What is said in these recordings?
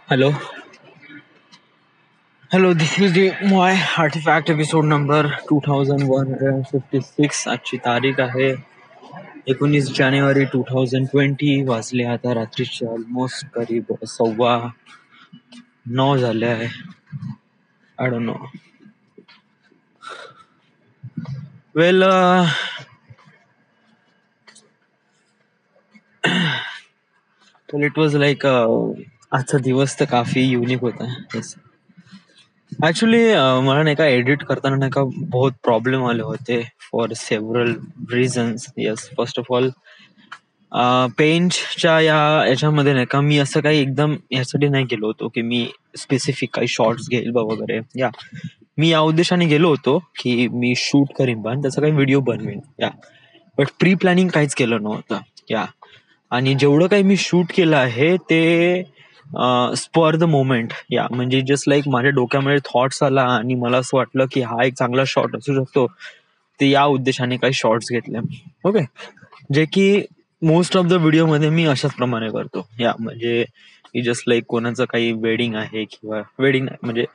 Hello, hello. This is the my artifact episode number 2156. आजची तारीख आहे 19 जानेवारी 2020. वाजले आता रात्रीचे ऑलमोस्ट करीब 9:15 झाले आहे. I don't no. Well, it was like आजचा दिवस तर काफी युनिक होता. ऍक्च्युली मला नाही का एडिट करताना नाही का बहुत प्रॉब्लेम आले होते for several reasons. Yes, first of all पेंटच्या याच्यामध्ये नाही का मी असं काही एकदम यासाठी नाही गेलो होतो की मी स्पेसिफिक काही शॉर्ट्स घेईल बा वगैरे. मी या उद्देशाने गेलो होतो की मी शूट करीन पण त्याचा काही व्हिडिओ बनवेन. बट प्री प्लॅनिंग काहीच केलं नव्हतं. आणि जेवढं काही मी शूट केलं आहे ते स्पर द मोमेंट. म्हणजे जस्ट लाईक माझ्या डोक्यामध्ये थॉट्स आला आणि मला असं वाटलं की हा एक चांगला शॉट असू शकतो, ते या उद्देशाने काही शॉर्ट्स घेतले. ओके, जे की मोस्ट ऑफ द व्हिडिओ मध्ये मी अशाच प्रमाणे करतो. म्हणजे जस्ट लाईक कोणाचं काही वेडिंग आहे किंवा वेडिंग म्हणजे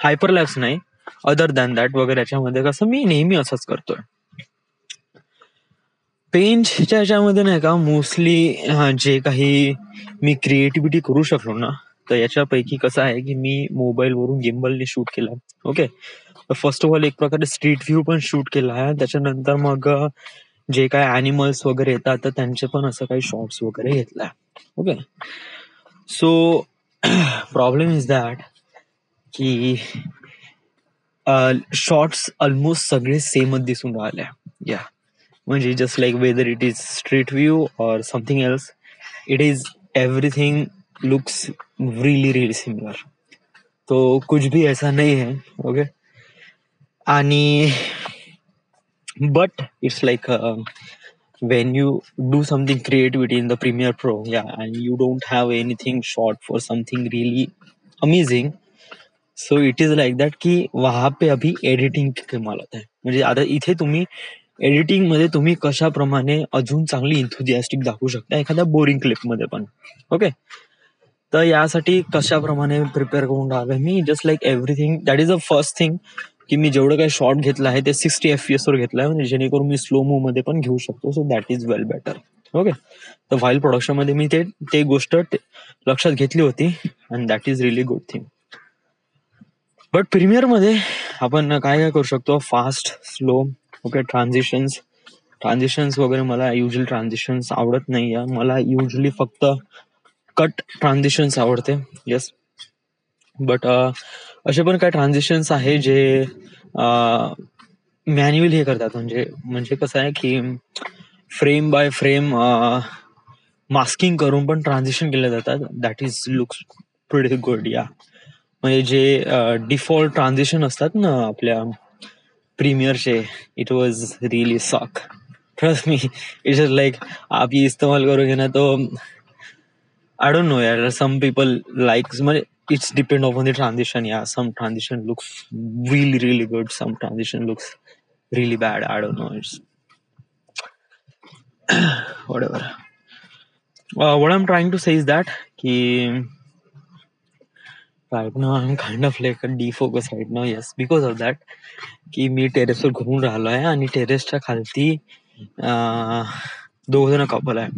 हायपरलॅक्स नाही, अदर दॅन दॅट वगैरे याच्यामध्ये कसं मी नेहमी असंच करतोय. पेंटच्या याच्यामध्ये नाही का मोस्टली जे काही मी क्रिएटिव्हिटी करू शकलो ना, तर याच्यापैकी कसं आहे की मी मोबाईल वरून गिम्बलने शूट केलं. ओके, फर्स्ट ऑफ ऑल एक प्रकारे स्ट्रीट व्ह्यू पण शूट केला आहे. त्याच्यानंतर मग जे काय अॅनिमल्स वगैरे येतात तर त्यांचे पण असं काही शॉर्ट्स वगैरे घेतलाय. Okay, so problem is that की शॉर्ट्स ऑलमोस्ट सगळे सेमच दिसून राहिले. म्हणजे just like whether it is street view और something else, it is everything looks really really similar. तो कुछ भी ऐसा नहीं है. ओके, आणि but it's like when you do something creativity in the Premiere Pro, and you don't have anything short for something really amazing, so it is like that की वहां पे अभी एडिटिंग कमाल होत आहे. म्हणजे आता इथे तुम्ही एडिटिंग मध्ये तुम्ही कशाप्रमाणे अजून चांगली इन्थुजियास्टिक दाखवू शकता एखाद्या बोरिंग क्लिप मध्ये पण. ओके, तर यासाठी कशाप्रमाणे प्रिपेअर करून राहिलोय मी, just like everything. That is the first thing की मी जेवढं काही शॉर्ट घेतलं आहे ते 60 FPS वर घेतलं आहे, म्हणजे जेणेकरून मी स्लो मूव्ह मध्ये पण घेऊ शकतो. So that is well better. Okay, तर व्हाईल प्रोडक्शन मध्ये मी ते गोष्ट लक्षात घेतली होती and that is really good thing. But premier मध्ये आपण काय काय करू शकतो, फास्ट, स्लो. ओके, ट्रान्झिशन्स वगैरे मला युजली ट्रान्झिशन्स आवडत नाही. मला युजली फक्त कट ट्रान्झिशन्स आवडते. येस, बट असे पण काही ट्रान्झिशन्स आहे जे मॅन्युअली हे करतात. म्हणजे कसं आहे की फ्रेम बाय फ्रेम मास्किंग करून पण ट्रान्झिशन केले जातात. That is looks pretty good. म्हणजे जे डिफॉल्ट ट्रान्झिशन असतात ना आपल्या प्रीमियरचे, it was really suck. Trust me, it's like आप ये इस्तेमाल करोगे ना तो I don't know, यार. Some people like, it's depend upon the transition. Some transition looks really really good, some transition looks really bad. I don't know, it's whatever. What I'm trying to say is that ki right now I'm kind of like a defocus right now. Yes, because of that की मी टेरेसवर घुमून राहिलो आहे आणि टेरेसच्या खालती 2 जण couple आहे.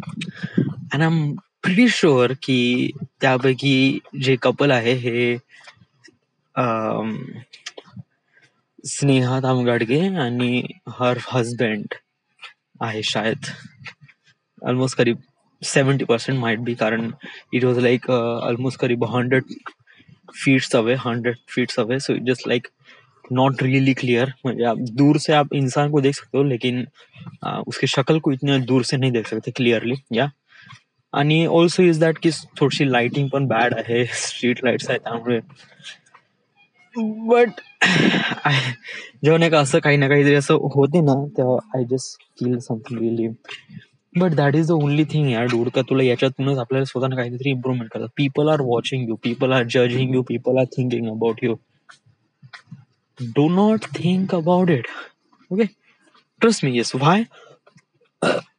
And I am pretty sure की त्यापैकी जे कपल आहे हे स्नेहा तामगाडगे आणि हर हजबंड आहे शायद. ऑलमोस्ट करीब 70% माइट बी, कारण इट वॉज लाईक ऑलमोस्ट करीब 100 feet away. So just like not really clear. म्हणजे आप दूर से आप इंसान को देख सकते हो, लेकिन उसकी शक्ल को इतने दूर से नहीं देख सकते क्लियरली. आणि ऑल्सो इज दॅट की थोडीशी लाइटिंग पण बॅड आहे, स्ट्रीट लाईट्स आहे त्यामुळे. बट जेव्हा नाही का असं काही ना काहीतरी असं होते ना, तेव्हा I just feel something really. But that is the only thing यार डूड, का तुला याच्यातूनच आपल्याला स्वतःला काहीतरी इम्प्रुव्हमेंट करतात. People are watching you, people are judging you, people are thinking about you. Do not think about it. Okay, trust me. Yes, why?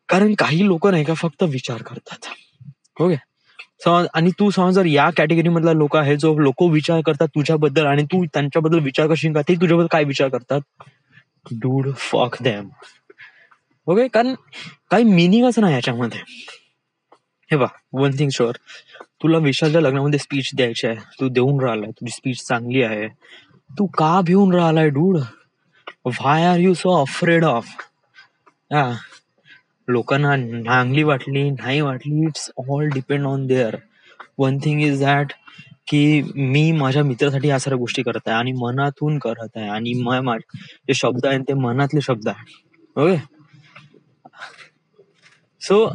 कारण काही लोक नाही का फक्त विचार करतात. ओके, आणि तू समज जर या कॅटेगरी मधला लोक आहे जो लोक विचार करतात तुझ्याबद्दल आणि तू त्यांच्याबद्दल विचार करशील का ते तुझ्याबद्दल काय विचार करतात, डूड फक देम. ओके, कारण काही मिनिंगच नाही याच्यामध्ये. हे बा, वन थिंग शुअर, तुला विशालच्या लग्नामध्ये स्पीच द्यायची आहे, तू देऊन राहिलाय, तुझी स्पीच चांगली आहे, तू का भिवून राहिलाय dude? Why are you so afraid of? लोकांना चांगली वाटली नाही वाटली, it's all depend on there. One thing is that की मी माझ्या मित्रासाठी या साऱ्या गोष्टी करत आहे आणि मनातून करत आहे आणि जे शब्द आहेत ते मनातले शब्द आहे. ओके, सो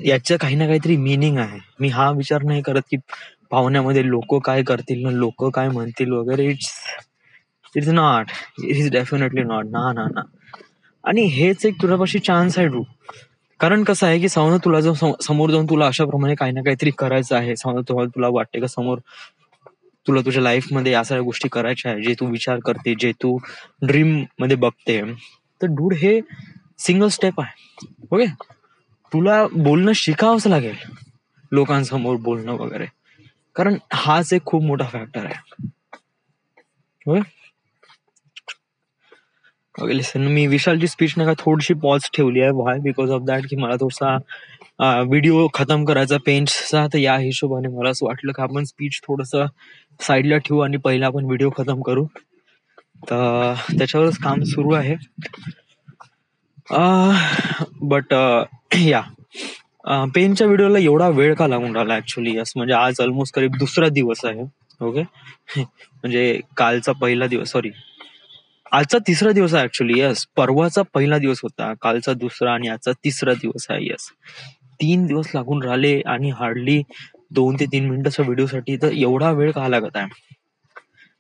याचं काही ना काहीतरी मिनिंग आहे. मी हा विचार नाही करत की पाहुण्यामध्ये लोक काय करतील, लोक काय म्हणतील वगैरे. It's not, it is definitely not. ना ना ना. आणि हेच एक तुझ्यापाशी चान्स आहे डू. कारण कसं आहे की समजा तुला जर समोर जाऊन तुला अशाप्रमाणे काही ना काहीतरी करायचं आहे, समजा तुला वाटते का समोर तुला तुझ्या लाईफ मध्ये या सगळ्या गोष्टी करायच्या आहे, जे तू विचार करते, जे तू ड्रीम मध्ये बघते, तर डूड हे सिंगल स्टेप आहे. ओके, तुला बोलणं शिकावंच लागेल, लोकांसमोर बोलणं वगैरे, कारण हाच एक खूप मोठा फॅक्टर आहे. ओके ओके, लिसन, मी विशालची स्पीच नाही का थोडीशी पॉज ठेवली आहे. व्हाय? बिकॉज ऑफ दॅट की मला थोडासा व्हिडिओ खतम करायचा पेंट्सचा, तर या हिशोबाने मला असं वाटलं की आपण स्पीच थोडस साईडला ठेवू आणि पहिला आपण व्हिडिओ खतम करू. तर त्याच्यावरच काम सुरू आहे. बट या पेनच्या व्हिडिओला एवढा वेळ का लागून राहिला ऍक्च्युली? यस, म्हणजे आज ऑलमोस्ट करीब दुसरा दिवस आहे. ओके, म्हणजे कालचा पहिला दिवस, सॉरी आजचा तिसरा दिवस आहे ऍक्च्युली. यस, परवाचा पहिला दिवस होता, कालचा दुसरा आणि आजचा तिसरा दिवस आहे. यस, 3 दिवस लागून राहिले आणि हार्डली 2 ते 3 मिनिटाच्या व्हिडिओसाठी, तर एवढा वेळ का लागत आहे?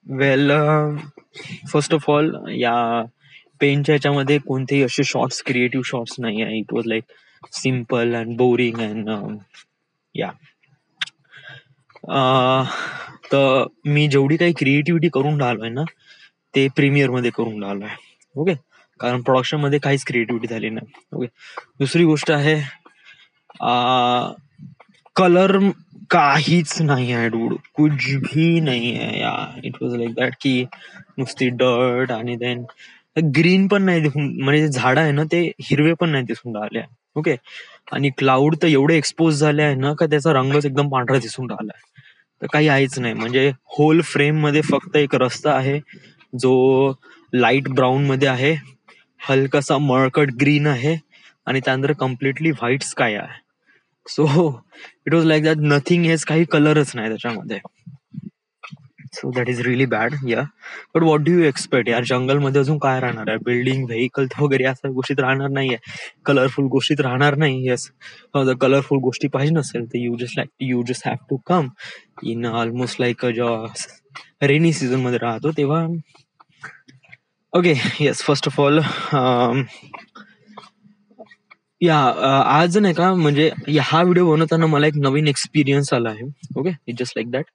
वेल, फर्स्ट ऑफ ऑल या पेनच्या ह्याच्यामध्ये कोणतेही असे शॉर्ट्स, क्रिएटिव्ह शॉर्ट्स नाही आहे. It was like simple and boring and या. तर मी जेवढी काही क्रिएटिव्हिटी करून राहिलोय ना, ते प्रीमियर मध्ये करून राहिलोय. ओके, कारण प्रोडक्शन मध्ये काहीच क्रिएटिव्हिटी झाली नाही. ओके, दुसरी गोष्ट आहे, कलर काहीच नाही आहे डूड, कुछ भी नाही आहे या. इट वॉज लाईक दॅट की नुसती डर्ट आणि देन ग्रीन पण नाही दिसून, म्हणजे झाड आहे ना ते हिरवे पण नाही दिसून राहिले. ओके, आणि क्लाउड तर एवढे एक्सपोज झाले आहे ना का त्याचा रंगच एकदम पांढरा दिसून राहिलाय. तर काही आहेच नाही, म्हणजे होल फ्रेम मध्ये फक्त एक रस्ता आहे जो लाईट ब्राऊन मध्ये आहे, हलकासा मळकट ग्रीन आहे आणि त्यानंतर कम्प्लिटली व्हाईट स्काय आहे. So it was like that, nothing haze, काही कलरच नाही त्याच्यामध्ये. So that is really bad. Yeah, but what do you expect यार, जंगलमध्ये अजून काय राहणार आहे? बिल्डिंग, व्हेकल वगैरे अशा गोष्टीत राहणार नाहीये, कलरफुल गोष्टीत राहणार नाही. येस, जर कलरफुल गोष्टी पाहिजे नसेल तर you just have to come in almost like जेव्हा रेनी सीझन मध्ये राहतो तेव्हा. Okay, yes, first of all या आज नाही का, म्हणजे हा व्हिडिओ बनवताना मला एक नवीन एक्सपिरियन्स आला आहे. Okay, it just like that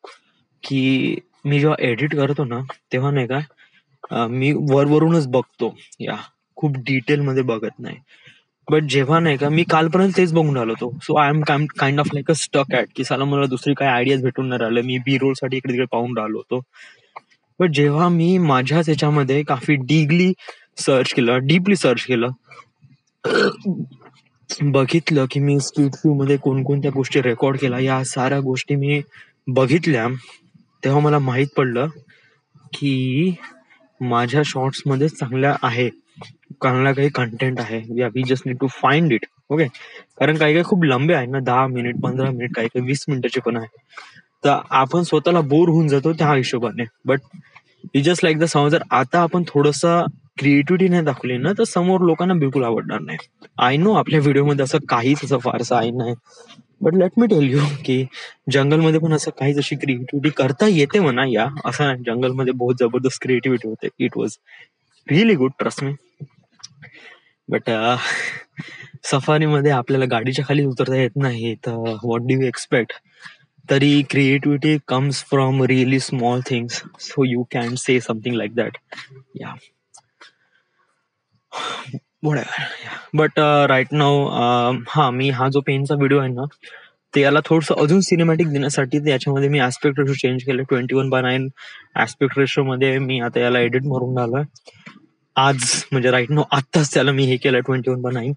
की मी जेव्हा एडिट करतो ना तेव्हा नाही का मी वरवरूनच बघतो, या खूप डिटेल मध्ये बघत नाही. बट जेव्हा नाही का, मी कालपर्यंत तेच बघून राहिलो होतो, so I am kind of like a stuck at की साला मला दुसरी काही आयडियाज भेटून नाही राहिलं, मी बी रोल साठी इकडे तिकडे पाहून राहिलो होतो. बट जेव्हा मी माझ्याच याच्यामध्ये काफी डीपली सर्च केलं, बघितलं की मी स्ट्रीट व्ह्यू मध्ये कोणकोणत्या गोष्टी रेकॉर्ड केल्या, या साऱ्या गोष्टी मी बघितल्या, तेव्हा मला माहित पडलं की माझ्या शॉर्ट्स मध्ये चांगल्या आहे, चांगला काही कंटेंट आहे. We just need to find it. Okay, कारण काही काही खूप लंबे आहे ना, 10 मिनिट, 15 मिनिट, काही काही 20 मिनिटाचे पण आहे, तर आपण स्वतःला बोर होऊन जातो त्या हिशोबाने. But it just like the sound, जर आता आपण थोडस क्रिएटिव्हिटी नाही दाखवली ना तर समोर लोकांना बिलकुल आवडणार नाही. आय नो आपल्या व्हिडिओमध्ये असं काहीच असं फारसं आहे नाही, but let me tell you की जंगलमध्ये पण असं काहीच अशी क्रिएटिव्हिटी करता येते म्हणा. या असं नाही, जंगलमध्ये बहुत जबरदस्त क्रिएटिव्हिटी होते. It was really good, trust me. But सफारीमध्ये आपल्याला गाडीच्या खाली उतरता येत नाही, तर व्हॉट डू यू एक्सपेक्ट? तरी creativity comes from really small things, so you can say something like that. Yeah, but right now, हा जो पेनचा व्हिडिओ आहे ना ते याला थोडंसं अजून सिनेमॅटिक देण्यासाठी याच्यामध्ये मी ऍस्पेक्ट रेशो चेंज केलं. 21:9 ऍस्पेक्ट रेशो मध्ये मी आता याला एडिट मारून आलोय आज, म्हणजे राईट नो आत्ताच त्याला मी हे केलं 21:9.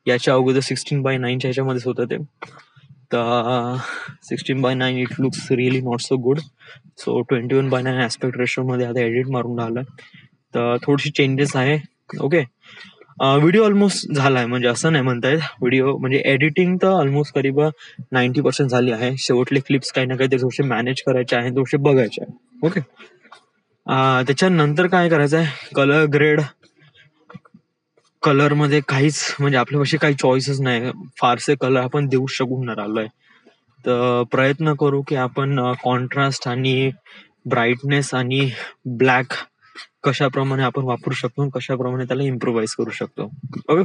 याच्या अगोदर 16:9 ह्याच्यामध्येच होतं ते. तर 16:9 it looks really not so good. So 21:9 aspect ratio मध्ये आता एडिट मारून आलोय. तर थोडीशी चेंजेस आहे. ओके, व्हिडिओ ऑलमोस्ट झालाय, म्हणजे असं नाही म्हणतायत. व्हिडिओ म्हणजे एडिटिंग तर ऑलमोस्ट करीब 90% झाली आहे. शेवटले क्लिप्स काही ना काही ते थोडेसे मॅनेज करायचे आहे, थोडेसे बघायचे आहे. ओके, त्याच्यानंतर काय करायचं आहे, कलर ग्रेड. कलर मध्ये काहीच म्हणजे आपल्यापाशी काही चॉईसेस नाही. फारसे कलर आपण देऊ शकून नाही राहिलोय. तर प्रयत्न करू की आपण कॉन्ट्रास्ट आणि ब्राईटनेस आणि ब्लॅक कशाप्रमाणे आपण वापरू शकतो, कशाप्रमाणे त्याला इम्प्रोव्हाइज करू शकतो. ओके,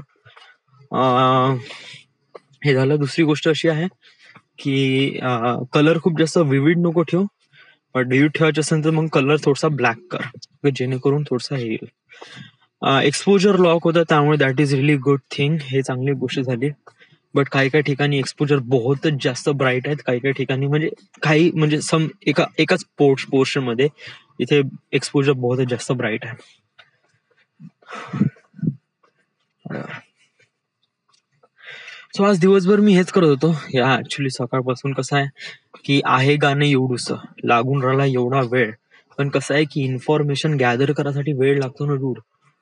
हे झालं. दुसरी गोष्ट अशी आहे की कलर खूप जास्त विविड नको ठेवू, पण विविड ठेवायचं असेल तर मग कलर थोडासा ब्लॅक कर, जेणेकरून थोडासा हे येईल. एक्सपोजर लॉक होता, त्यामुळे that is really good thing. हे चांगली गोष्ट झाली. बट काही काही ठिकाणी एक्सपोजर बहुतच जास्त ब्राईट आहेत. काही काही ठिकाणी म्हणजे काही म्हणजे एकाच पोर्शन मध्ये इथे एक्सपोजर बहुतच जास्त ब्राईट आहे. सो आज दिवसभर मी हेच करत होतो. या ऍक्च्युली सकाळपासून कसं आहे की आहे गाणं एवढूस लागून राहिला एवढा वेळ, पण कसं आहे की इन्फॉर्मेशन गॅदर करायसाठी वेळ लागतो ना डूड.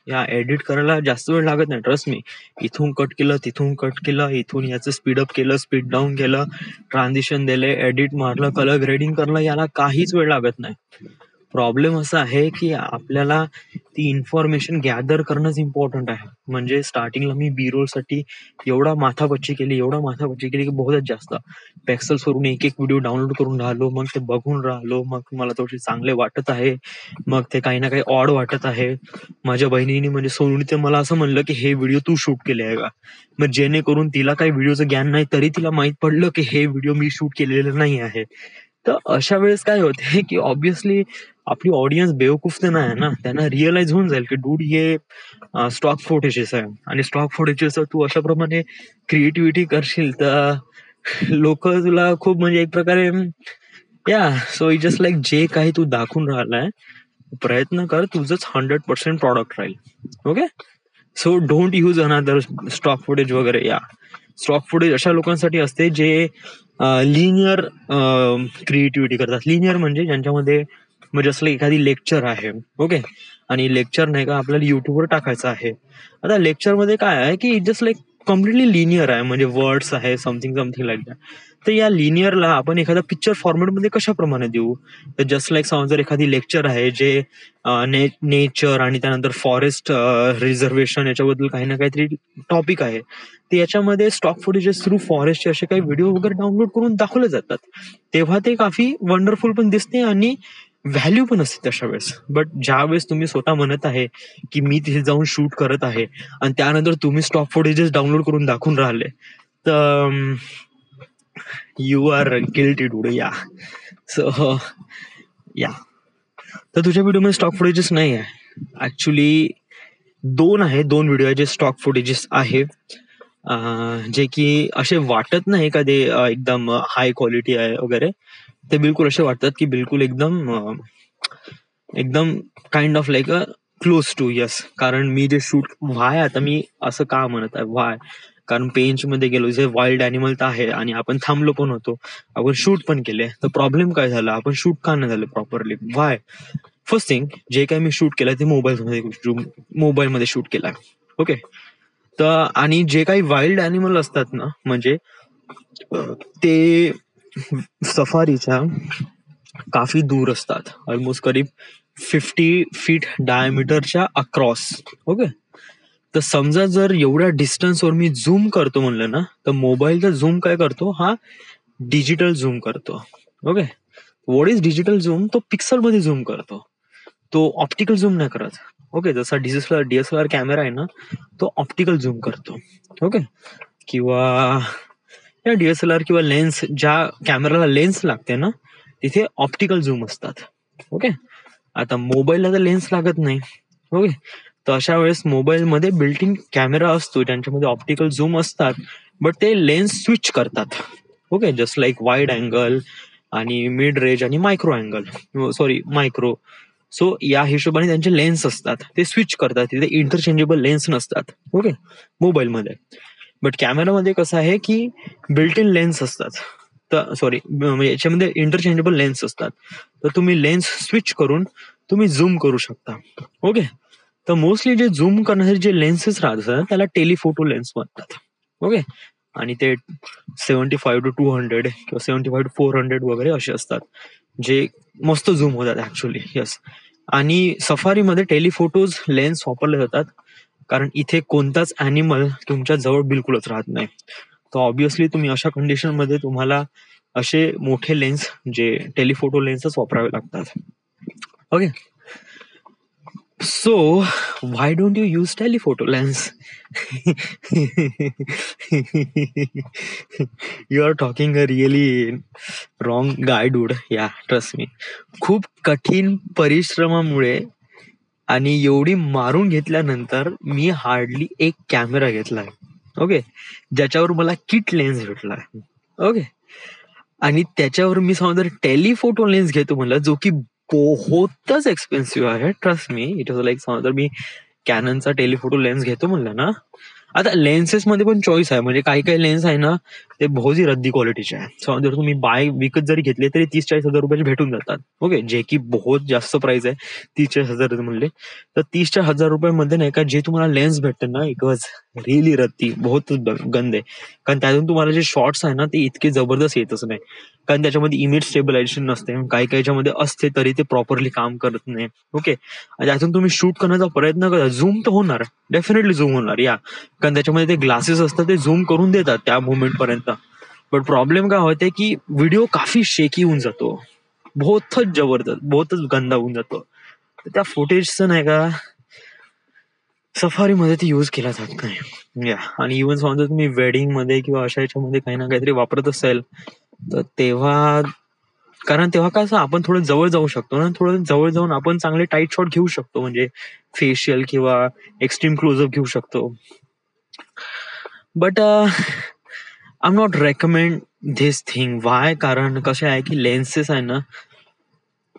या एडिट करायला जास्त वेळ लागत नाही, ट्रस्ट मी. इथून कट केलं, तिथून कट केलं, इथून याचं स्पीडअप केलं, स्पीड डाऊन केलं, ट्रान्झिशन दिले, एडिट मारलं, कलर ग्रेडिंग करलं, याला काहीच वेळ लागत नाही. प्रॉब्लेम असा आहे की आपल्याला ती इन्फॉर्मेशन गॅदर करणंच इम्पॉर्टंट आहे. म्हणजे स्टार्टिंगला मी बी रोल साठी एवढा माथापच्ची केली की बहुतच जास्त पेक्सल्स वरून एक व्हिडिओ डाउनलोड करून राहिलो, मग ते बघून राहिलो, मग मला थोडे चांगले वाटत आहे, मग ते काही ना काही ऑड वाटत आहे. माझ्या बहिणीने म्हणजे सोनूने ते मला असं म्हणलं की हे व्हिडिओ तू शूट केले आहे का, मग जेणेकरून तिला काही व्हिडिओचं ज्ञान नाही तरी तिला माहित पडलं की हे व्हिडिओ मी शूट केलेलं नाही आहे. तर अशा वेळेस काय होते की ऑब्व्हियसली आपली ऑडियन्स बेवकूफ तर नाही ना, त्यांना रिअलाइज होऊन जाईल की डूड हे स्टॉक फुटेजेस आहे, आणि स्टॉक फुटेजेस तू अशा प्रमाणे क्रिएटिव्हिटी करशील तर लोक तुला खूप म्हणजे एक प्रकारे सो इट जस्ट लाईक जे काही तू दाखवून राहिलाय प्रयत्न कर तुझंच 100% प्रॉडक्ट राहील. Okay, so don't use another stock footage वगैरे. स्टॉक फुटेज अशा लोकांसाठी असते जे लिनियर क्रिएटिव्हिटी करतात. लिनियर म्हणजे ज्यांच्यामध्ये म्हणजे असलं एखादी लेक्चर आहे, ओके, आणि लेक्चर नाही का आपल्याला युट्यूबवर टाकायचं आहे. आता लेक्चर मध्ये काय आहे की जस्ट लाईक कम्प्लिटली लिनियर आहे, म्हणजे वर्ड्स आहे, समथिंग लाईक दॅट. तर या लिनियरला आपण एखादा पिक्चर फॉर्मॅटमध्ये कशाप्रमाणे देऊ. तर जस्ट लाईक समज जर एखादी लेक्चर आहे जे नेचर आणि त्यानंतर फॉरेस्ट रिझर्वेशन याच्याबद्दल काही ना काहीतरी टॉपिक आहे, ते याच्यामध्ये स्टॉक फुटेजेस थ्रू फॉरेस्टचे असे काही व्हिडिओ वगैरे डाउनलोड करून दाखवले जातात. तेव्हा ते काफी वंडरफुल पण दिसते आणि व्हॅल्यू पण असते तशा वेळेस. बट ज्या वेळेस तुम्ही स्वतः म्हणत आहे की मी तिथे जाऊन शूट करत आहे आणि त्यानंतर तुम्ही स्टॉक फुटेजेस डाउनलोड करून दाखवून राहिले, तर you are guilty dude. So तर तुझ्या व्हिडिओमध्ये स्टॉक फुटेजेस नाही आहे. ऍक्च्युली दोन व्हिडिओ आहे जे स्टॉक फुटेजेस आहे, जे की असे वाटत नाही का ते एकदम हाय क्वालिटी आहे वगैरे. ते बिलकुल असे वाटतात की बिलकुल एकदम kind of like close to. Yes, कारण मी जे शूट आता मी असं का म्हणत आहे कारण पेंच मध्ये गेलो, जे वाईल्ड अॅनिमल तर आहे आणि आपण थांबलो पण होतो, आपण शूट पण केले. तर प्रॉब्लेम काय झाला, आपण शूट का नाही झालं प्रॉपरली. फर्स्ट थिंग, जे काही मी शूट केलं ते मोबाईलमध्ये शूट केलं. ओके, तर आणि जे काही वाईल्ड अॅनिमल असतात ना, म्हणजे ते सफारीच्या काफी दूर असतात, ऑलमोस्ट करीब 50 फीट डायमीटरच्या अक्रॉस. ओके, तर समजा जर एवढ्या डिस्टन्सवर मी झूम करतो म्हणलं ना, तर मोबाईलचा झूम काय करतो, हा डिजिटल झूम करतो. Okay, what is digital zoom, तो पिक्सल मध्ये झूम करतो, तो ऑप्टिकल झूम नाही करत. ओके, जसा डीएसएलआर कॅमेरा आहे ना, तो ऑप्टिकल झूम करतो. ओके, किंवा डीएसएलआर किंवा लेन्स, ज्या कॅमेराला लेन्स लागते ना तिथे ऑप्टिकल झूम असतात. ओके, आता मोबाईलला तर लेन्स लागत नाही. ओके, तर अशा वेळेस मोबाईलमध्ये बिल्ट इन कॅमेरा असतो ज्यांच्यामध्ये ऑप्टिकल झूम असतात, बट ते लेन्स स्विच करतात. Okay, just like wide angle आणि मिड रेंज आणि micro angle, sorry micro. So या हिशोबाने त्यांचे लेन्स असतात, ते स्विच करतात, तिथे इंटरचेंजेबल लेन्स नसतात. ओके, मोबाईलमध्ये. बट कॅमेरामध्ये कसं आहे की बिल्ट इन लेन्स असतात. तर सॉरी, म्हणजे याच्यामध्ये इंटरचेंजेबल लेन्स असतात, तर तुम्ही लेन्स स्विच करून तुम्ही झूम करू शकता. ओके, तर मोस्टली जे झूम करण्यासाठी जे लेन्सेस राहतात त्याला टेलिफोटो लेन्स म्हणतात. ओके, आणि ते 75-200 किंवा 75-400 वगैरे असे असतात, जे मस्त झूम होतात ऍक्च्युली. येस, आणि सफारीमध्ये टेलिफोटोज लेन्स वापरले जातात, कारण इथे कोणताच अॅनिमल तुमच्या जवळ बिलकुलच राहत नाही. तर ऑब्विसली तुम्ही अशा कंडिशन मध्ये तुम्हाला असे मोठे लेन्स, जे टेलिफोटो लेन्सच वापरावे लागतात. Okay, so why don't you use telephoto lens? You are talking a really wrong guy, dude. Yeah, trust me. खूप कठीण परिश्रमामुळे आणि एवढी मारून घेतल्यानंतर मी हार्डली एक कॅमेरा घेतलाय. ओके, ज्याच्यावर मला किट लेन्स भेटलाय. ओके, आणि त्याच्यावर मी समजा टेलिफोटो लेन्स घेतो म्हणलं, जो की बहुतच एक्सपेन्सिव्ह आहे. Trust me, it was like समजा मी कॅननचा टेलिफोटो लेन्स घेतो म्हणलं ना, आता लेन्सेस मध्ये पण चॉईस आहे. म्हणजे काही काही लेन्स आहे ना, ते बहुत ही रद्दी क्वालिटीचे आहे. सो जर तुम्ही विकत जरी घेतले तरी 30-40 हजार रुपयाचे भेटून जातात. ओके, जे की बहुत जास्त प्राइस आहे. 30-40 हजार म्हणले तर 30-40 रुपयामध्ये नाही का, जे तुम्हाला लेन्स भेटते ना, इट वॉज रिअली रद्दी, बहुत गंदे. कारण त्यातून तुम्हाला जे शॉर्ट्स आहे ना, ते इतके जबरदस्त येतच नाही, कारण त्याच्यामध्ये इमेज स्टेबलायझेशन नसते. काही काहीच्यामध्ये असते तरी ते प्रॉपरली काम करत नाही. ओके, त्यातून तुम्ही शूट करण्याचा प्रयत्न करा, झूम तर होणार, डेफिनेटली झूम होणार या, कारण त्याच्यामध्ये ते ग्लासेस असतात, ते झूम करून देतात त्या मोमेंट पर्यंत. बट प्रॉब्लेम काय होते की व्हिडिओ काफी शेकी होऊन जातो, बहुतच जबरदस्त, बहुतच गंदा होऊन जातो. तर त्या फुटेजचं नाही का सफारीमध्ये ते युज केला जात नाही. या, आणि इव्हन समजा तुम्ही वेडिंग मध्ये किंवा अशा याच्यामध्ये काही ना काहीतरी वापरत असेल, तर तेव्हा, कारण तेव्हा कसं आपण थोडं जवळ जाऊ शकतो ना, थोडं जवळ जाऊन आपण चांगले टाईट शॉट घेऊ शकतो, म्हणजे फेशियल किंवा एक्स्ट्रीम क्लोजअप घेऊ शकतो. But I am not recommend this thing. Y? कारण कसं आहे की लेन्सेस आहे ना,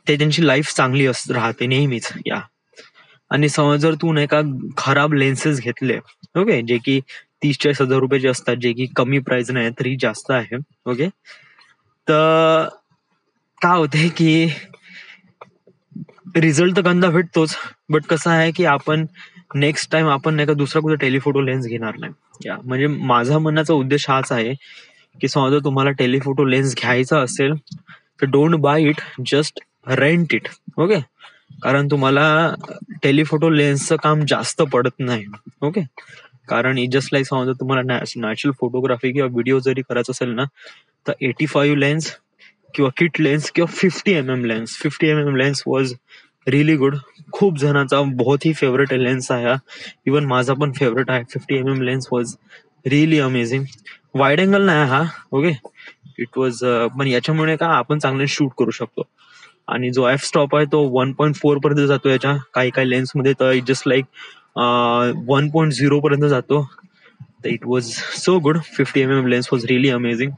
ते त्यांची लाईफ चांगली राहते नेहमीच. या, आणि समज जर तू नाही का खराब लेन्सेस घेतले, ओके, जे की 30-40 हजार रुपयाचे असतात, जे की कमी प्राइस नाही तरी जास्त आहे. ओके, तर काय होते की रिझल्ट तर गंदा भेटतोच, बट कसं आहे की आपण नेक्स्ट टाइम आपण नाही का दुसरा कुठे टेलिफोटो लेन्स घेणार नाही. या, म्हणजे माझा म्हणण्याचा उद्देश हाच आहे की समजा तुम्हाला टेलिफोटो लेन्स घ्यायचा असेल तर don't buy it, just rent it. Okay, कारण तुम्हाला टेलिफोटो लेन्सचं काम जास्त पडत नाही. ओके, कारण जस्ट लाईक समजा तुम्हाला नॅचरल फोटोग्राफी किंवा व्हिडिओ जरी करायचं असेल ना, तर 85 लेन्स किंवा किट लेन्स किंवा 50 mm lens, 50 mm lens was really good. खूप जणांचा बहुत ही फेवरेट लेन्स आहे हा, इवन माझा पण फेवरेट आहे. 50 mm lens was really amazing. Wide angle नाही हा. ओके, इट वॉज, पण याच्यामुळे का आपण चांगले शूट करू शकतो. आणि जो एफ स्टॉप आहे तो 1.4 पर्यंत जातो याच्या, काही काही लेन्स मध्ये तर जस्ट लाईक 1.0 पर्यंत जातो. तर it was so good. 50 mm lens was really amazing.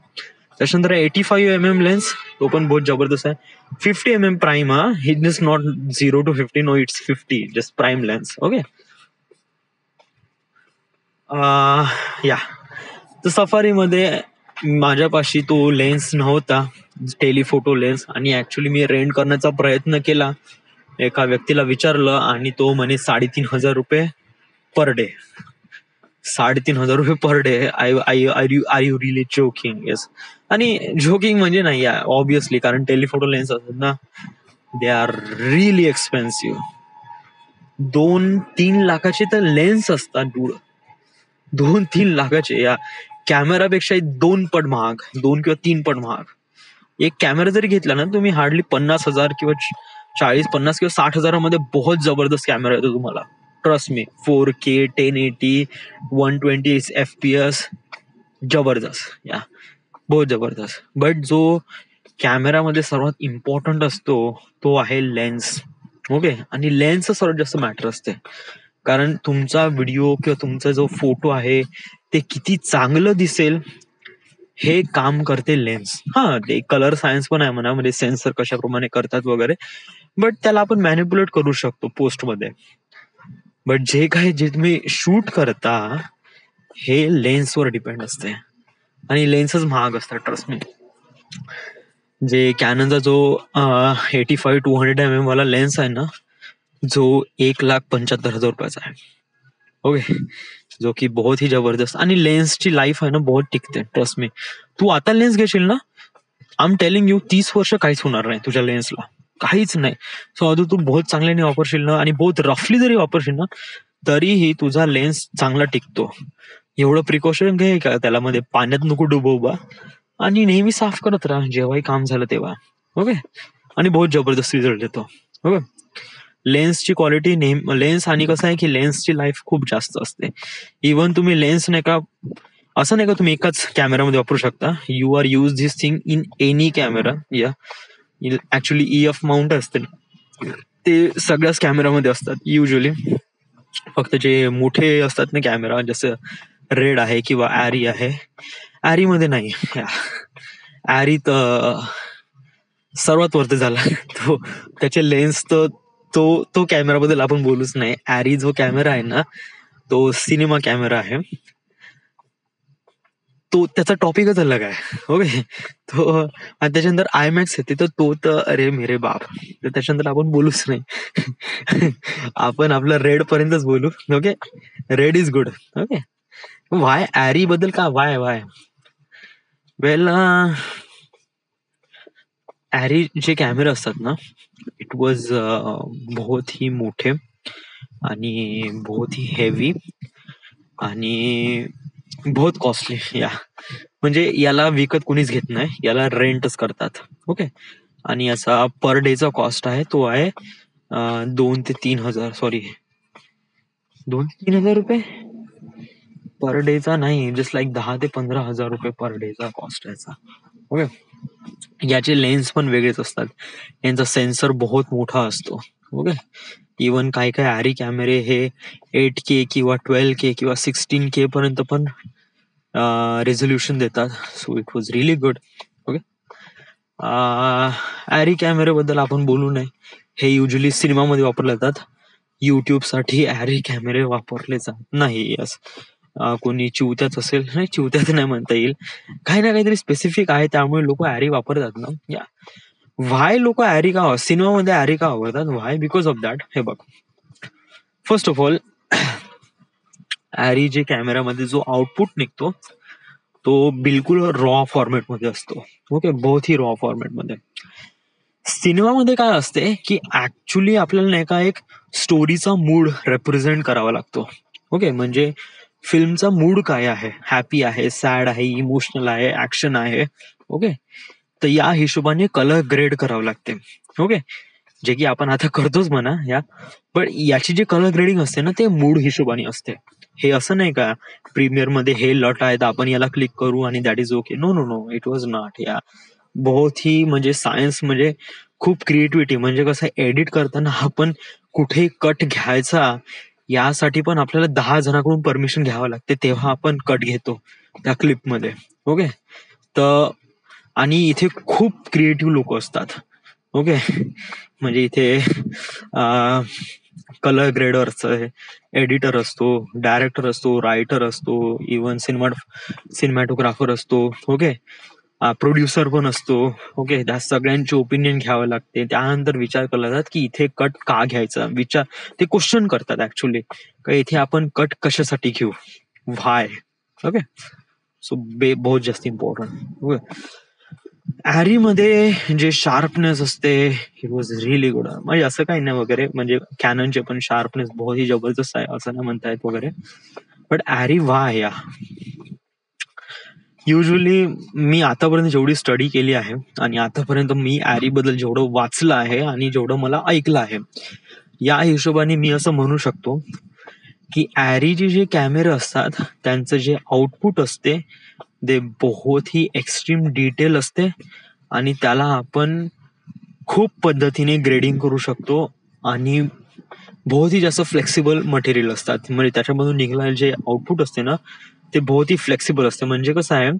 त्याच्यानंतर 85 mm लेन्स, तो पण बहुत जबरदस्त आहे. 50 mm प्राईम, हा, it is not 0 to 50, no, it's 50, just prime lens. Okay, yeah, तर सफारीमध्ये माझ्यापाशी तो लेन्स नव्हता, टेलिफोटो लेन्स, आणि ऍक्च्युली मी रेंट करण्याचा प्रयत्न केला, एका व्यक्तीला विचारलं आणि तो म्हणे 3,500 रुपये पर डे. 3,500 रुपये per day. Are you really joking? Yes, आणि जोकिंग म्हणजे नाही ऑब्विसली, कारण टेलिफोटो लेन्स असतात ना, दे आर रिअली एक्सपेन्सिव्ह. 2-3 लाखाचे तर लेन्स असतात डूड, 2-3 लाखाचे. या कॅमेरापेक्षा 2 पट महाग, 2 किंवा 3 पट महाग. एक कॅमेरा जरी घेतला ना तुम्ही, हार्डली 50,000 किंवा 40-50 किंवा 60 हजारामध्ये बहुत जबरदस्त कॅमेरा येतो तुम्हाला. ट्रस्ट मी, 4K 1080 120 FPS, जबरदस्त. या, बहुत जबरदस्त. बट जो कॅमेरामध्ये सर्वात इम्पॉर्टंट असतो तो आहे लेन्स. ओके, आणि लेन्स सर्वात जास्त मॅटर असते, कारण तुमचा व्हिडिओ किंवा तुमचा जो फोटो आहे ते किती चांगलं दिसेल हे काम करते लेन्स. हा, ते कलर सायन्स पण आहे म्हणा, म्हणजे सेन्सर कशाप्रमाणे करतात वगैरे, बट त्याला आपण मॅनिप्युलेट करू शकतो पोस्टमध्ये. बट जे तुम्ही शूट करता हे लेन्सवर डिपेंड असते, आणि लेन्सच महाग असतात, ट्रस्ट मी. जे कॅननचा जो 85-200 mm वाला लेन्स आहे ना, जो 1,75,000 रुपयाचा आहे. ओके, जो की बहुत ही जबरदस्त, आणि लेन्सची लाईफ आहे ना बहुत टिकते, ट्रस्ट मी. तू आता लेन्स घेशील ना, आय एम टेलिंग यू, 30 वर्ष काहीच होणार नाही तुझ्या लेन्सला, काहीच नाही. सो अजून तू बहुत चांगल्याने वापरशील ना, आणि बहुत रफली जरी वापरशील ना, तरीही तुझा लेन्स चांगला टिकतो. एवढं प्रिकॉशन घे का त्याला, मध्ये पाण्यात नको डुबव बा, आणि नेहमी साफ करत राहा जेव्हाही काम झालं तेव्हा. ओके, आणि बहुत जबरदस्त रिझल्ट देतो. ओके, लेन्सची क्वालिटी नेहमी, लेन्स, आणि कसं आहे की लेन्सची लाईफ खूप जास्त असते. इव्हन तुम्ही लेन्स नाही का, असं नाही का तुम्ही एकाच कॅमेरामध्ये वापरू शकता. You are use this thing in any camera. Yeah actually EF mount असते ते सगळ्याच कॅमेरामध्ये असतात युजली. फक्त जे मोठे असतात ना कॅमेरा, जसं रेड आहे किंवा ॲरी आहे, ॲरी मध्ये नाही. ॲरी तर सर्वात वरती झाला तो, त्याचे लेन्स तर तो कॅमेराबद्दल आपण बोलूच नाही. ॲरी जो कॅमेरा आहे ना, तो सिनेमा कॅमेरा आहे, तो त्याचा टॉपिकच अलग आहे. ओके, तो, आणि त्याच्यानंतर IMAX येते, तर तो तर अरे मेरे बाप, तर त्याच्यानंतर आपण बोलूच नाही. आपण आपलं रेड पर्यंतच बोलू. Okay, RED is good. Okay, why ARRI बद्दल का, वाय वेल, ॲरी जे कॅमेरे असतात ना, इट वॉज बहुत ही मोठे आणि बहुत ही हेवी आणि बहुत कॉस्टली. या म्हणजे याला विकत कोणीच घेत नाही, याला रेंटच करतात. ओके, आणि याचा पर डेचा कॉस्ट आहे, तो आहे 2 ते 3 हजार, सॉरी 2 ते 3 हजार रुपये पर डेचा नाही, जस्ट लाईक 10 ते 15 हजार रुपये पर डेचा कॉस्ट याचा. ओके, याचे लेन्स पण वेगळेच असतात, यांचा सेन्सर बहुत मोठा असतो. ओके, इवन काही ॲरी कॅमेरे हे 8K किंवा 12K किंवा 16K पर्यंत पण रेझोल्युशन देतात. So it was really good. Okay, ARRI कॅमेऱ्याबद्दल आपण बोलू नये, हे युजली सिनेमामध्ये वापरले जातात. युट्यूब साठी ॲरी कॅमेरे वापरले जात नाही. यस, कोणी चिवत्याच असेल, नाही चिवत्याच नाही म्हणता येईल, काही ना काहीतरी स्पेसिफिक आहे, त्यामुळे लोक ॲरी वापरतात ना. या व्हाय लोक ॲरी का, सिनेमामध्ये ॲरी का वापरतात, व्हाय, बिकॉज ऑफ दॅट. हे बघ, फर्स्ट ऑफ ऑल, ॲरी जे कॅमेरामध्ये जो आउटपुट निघतो तो बिलकुल रॉ फॉर्मॅटमध्ये असतो. ओके, बहुत ही रॉ फॉर्मॅटमध्ये. सिनेमामध्ये काय असते की ऍक्च्युली आपल्याला नाही का एक स्टोरीचा मूड रेप्रेझेंट करावा लागतो. ओके, म्हणजे फिल्मचा मूड काय आहे, हॅपी आहे, सॅड आहे, इमोशनल आहे, ऍक्शन आहे. ओके, तर या हिशोबाने कलर ग्रेड करावं लागते. ओके, जे की आपण आता करतोच म्हणा या, पण याची जी कलर ग्रेडिंग असते ना, ते मूड हिशोबाने असते. हे असं नाही का प्रीमियर मध्ये हे लट आहे तर आपण याला क्लिक करू आणि that is okay. No no no, it was not. Yeah बहुत ही म्हणजे सायन्स, म्हणजे खूप क्रिएटिव्हिटी, म्हणजे कसं एडिट करताना आपण कुठे कट घ्यायचा यासाठी पण आपल्याला 10 जणांकडून परमिशन घ्यावं लागते, तेव्हा आपण कट घेतो त्या क्लिपमध्ये. ओके, तर आणि इथे खूप क्रिएटिव्ह लोक असतात. ओके, म्हणजे इथे कलर ग्रेडर्स, एडिटर असतो, डायरेक्टर असतो, रायटर असतो, इवन सिनेमॅटोग्राफर असतो. ओके, प्रोड्युसर पण असतो. ओके, त्या सगळ्यांचे ओपिनियन घ्यावं लागते, त्यानंतर विचार केला जात की इथे कट का घ्यायचा, ते क्वेश्चन करतात ऍक्च्युली, का इथे आपण कट कशासाठी घेऊ, व्हाय. ओके, सो बहुत जास्त इम्पॉर्टंट. ओके, ॲरी मध्ये जे शार्पनेस असते, इट वॉज रिअली गुड. म्हणजे असं काही नाही वगैरे, म्हणजे कॅननचे पण शार्पनेस बहुत ही जबरदस्त आहे असं नाही म्हणतायत वगैरे, बट ॲरी व्हाय. या युजली मी आतापर्यंत जेवढी स्टडी केली आहे आणि आतापर्यंत मी ॲरी बद्दल जेवढं वाचलं आहे आणि जेवढं मला ऐकलं आहे, या हिशोबाने मी असं म्हणू शकतो की ॲरीचे जे कॅमेरे असतात त्यांचं जे आउटपुट असते ते बहुत ही एक्स्ट्रीम डिटेल असते, आणि त्याला आपण खूप पद्धतीने ग्रेडिंग करू शकतो, आणि बहुत ही जास्त फ्लेक्सिबल मटेरियल असतात. म्हणजे त्याच्यामधून निघणारे जे आउटपुट असते ना, ते बहुत ही फ्लेक्सिबल असते. म्हणजे कसं आहे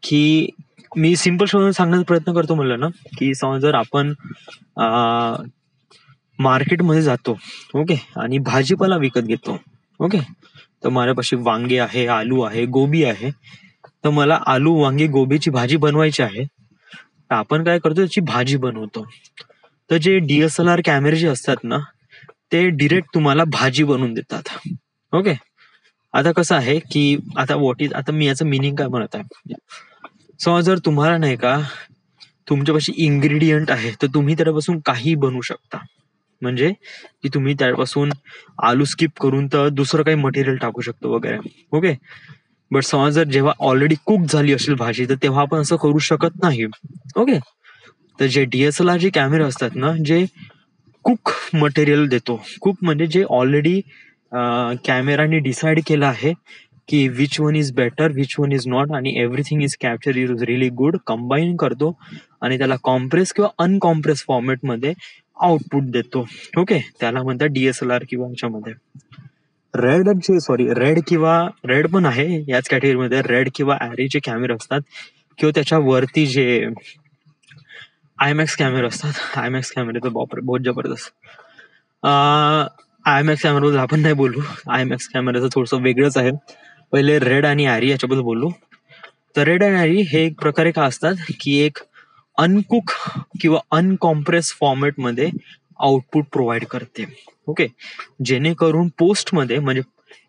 की मी सिंपल शब्दात सांगण्याचा प्रयत्न करतो म्हणलं ना, की समज जर आपण मार्केटमध्ये जातो, ओके, आणि भाजीपाला विकत घेतो, ओके, तर माझ्यापाशी वांगे आहे, आलू आहे, गोबी आहे, तर मला आलू वांगे गोबीची भाजी बनवायची आहे. तर आपण काय करतो, त्याची भाजी बनवतो. तर जे DSLR कॅमेरे जे असतात ना, ते डिरेक्ट तुम्हाला भाजी बनवून देतात. ओके. आता कसं आहे की आता व्हॉट इज, आता मी याचं मिनिंग काय म्हणत आहे. सो जर तुम्हाला नाही का तुमच्यापाशी इन्ग्रेडियंट आहे, तर तुम्ही त्यापासून काही बनवू शकता. म्हणजे की तुम्ही त्यापासून आलू स्किप करून तर दुसरं काही मटेरियल टाकू शकतो वगैरे. ओके. बट समज जर जेव्हा ऑलरेडी कुक झाली असेल भाजी, तर तेव्हा आपण असं करू शकत नाही. ओके. तर जे DSLR जे कॅमेरे असतात ना, जे कुक मटेरियल देतो, कुक म्हणजे जे ऑलरेडी कॅमेराने डिसाईड केलं आहे की which one is better, which one is not, आणि everything is capture is really good, combine करतो आणि त्याला कॉम्प्रेस किंवा अनकॉम्प्रेस फॉर्मॅटमध्ये आउटपुट देतो. ओके. त्याला म्हणतात DSLR किंवा ह्याच्यामध्ये रेड किंवा रेड पण आहे याच कॅटेगरीमध्ये. रेड किंवा ॲरीचे कॅमेरे असतात, किंवा त्याच्यावरती जे IMAX कॅमेरे असतात. IMAX कॅमेरे तर बापरे बहुत जबरदस्त. IMAX कॅमेराबद्दल आपण नाही बोलू. IMAX कॅमेराचं थोडंसं वेगळंच आहे. पहिले रेड आणि ॲरी याच्याबद्दल बोलू. तर रेड आणि ॲरी हे एक प्रकारे काय असतात की एक अनकुक किंवा अनकॉम्प्रेस फॉर्मॅटमध्ये आउटपुट प्रोव्हाइड करते. ओके. जेणेकरून पोस्टमध्ये म्हणजे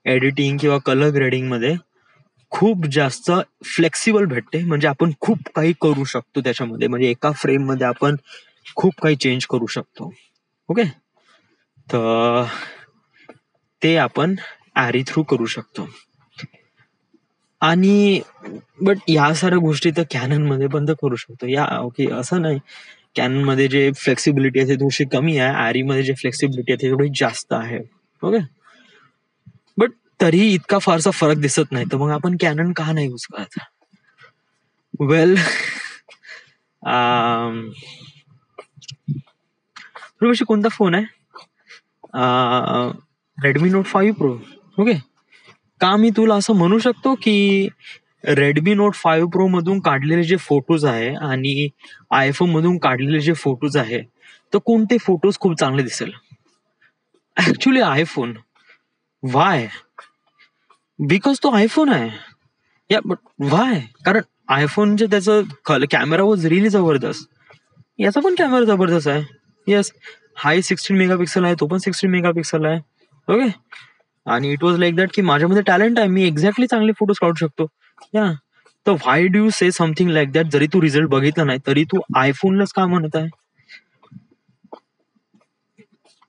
एडिटिंग किंवा कलर ग्रेडिंगमध्ये खूप जास्त फ्लेक्सिबल भेटते. म्हणजे आपण खूप काही करू शकतो त्याच्यामध्ये. म्हणजे एका फ्रेममध्ये आपण खूप काही चेंज करू शकतो. ओके. तर ते आपण ॲरी थ्रू करू शकतो. आणि बट या साऱ्या गोष्टी तर कॅननमध्ये पण तर करू शकतो. या ओके, असं नाही. कॅननमध्ये जे फ्लेक्सिबिलिटी आहे ती थोडीशी कमी आहे. ॲरीमध्ये जे फ्लेक्सिबिलिटी आहे ती थोडी जास्त आहे. ओके. बट तरीही इतका फारसा फरक दिसत नाही. तर मग आपण कॅनन का नाही यूज करत? वेल, तुझ्यापाशी कोणता फोन आहे? Redmi Note 5 Pro. ओके. का मी तुला असं म्हणू शकतो की Redmi Note 5 Pro मधून काढलेले जे फोटोज आहे आणि iPhone मधून काढलेले जे फोटोज आहे, तर कोणते फोटोज खूप चांगले दिसेल? Actually iPhone. वाय? बिकॉज तो iPhone आहे. या बट वाय? कारण आयफोनचे त्याचं कॅमेरा वॉज रिली जबरदस्त. याचा पण कॅमेरा जबरदस्त आहे. येस, हाय 16 मेगापिक्सल आहे, तो पण 16 मेगापिक्सल आहे. ओके. आणि इट वॉज लाईक दॅट की माझ्यामध्ये टॅलेंट आहे, मी एक्झॅक्टली चांगले फोटोज काढू शकतो. या तर why do you say something like that? जरी तू रिझल्ट बघितला नाही तरी तू आयफोनलाच का म्हणत आहे?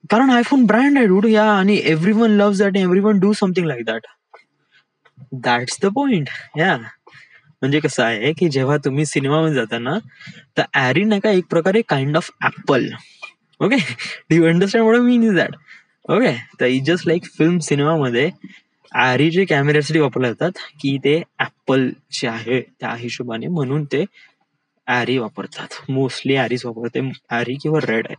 कारण आयफोन ब्रँड आहे डूड. या आणि everyone loves that, everyone do something like that. That's the point. या म्हणजे कसं आहे की जेव्हा तुम्ही सिनेमामध्ये जाता ना, तर ॲरी नाही का एक प्रकारे kind of apple. Okay. Do you understand what I mean is that? Okay. तर इट जस्ट लाईक फिल्म सिनेमामध्ये ॲरी जे कॅमेऱ्यासाठी वापरले जातात की ते ऍपलचे आहे, त्या हिशोबाने म्हणून ते ॲरी वापरतात. मोस्टली ॲरीच वापरते, ॲरी किंवा रेड आहे.